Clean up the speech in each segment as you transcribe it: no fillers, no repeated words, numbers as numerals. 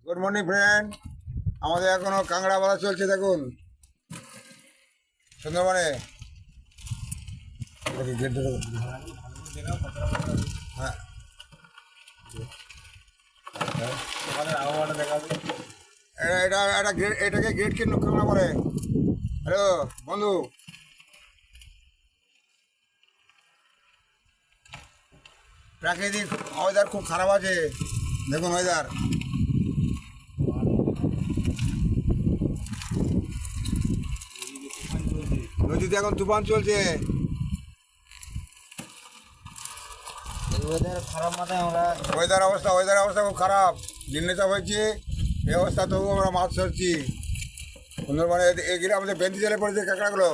Good morning friend. আমাদের এখনো কাঁকড়া বাঁধা চলছে, দেখুন সুন্দরবনে। হ্যাঁ, এটাকে গেট কি কাঁকড়া বলে। হ্যালো বন্ধু, প্রাকৃতিক ওয়েদার খুব খারাপ আছে, দেখুন ওয়েদার। নদীতে এখন তুফান চলছে। খারাপ মাথায় আমরা ওয়েদার অবস্থা খুব খারাপ। নিম্নচাপ হয়েছে, এই অবস্থা তবু আমরা মাছ ধরছি সুন্দরবনে। এগুলো আমাদের বেন্দি জলে পড়েছে কাঁকড়াগুলো।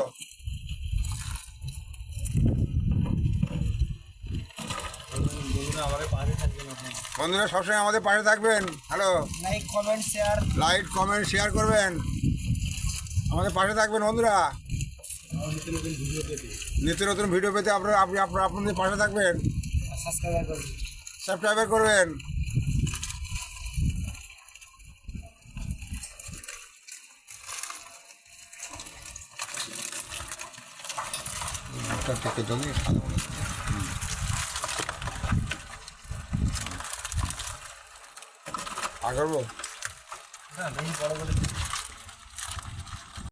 বন্ধুরা সবসময় আমাদের পাশে থাকবেন। হ্যালো, লাইক কমেন্ট শেয়ার করবেন, আমাদের পাশে থাকবেন বন্ধুরা। নিত্য নতুন ভিডিও পেতে আপনাদের পাশে থাকবেন, সাবস্ক্রাইব করবেন। করবো বড় বলে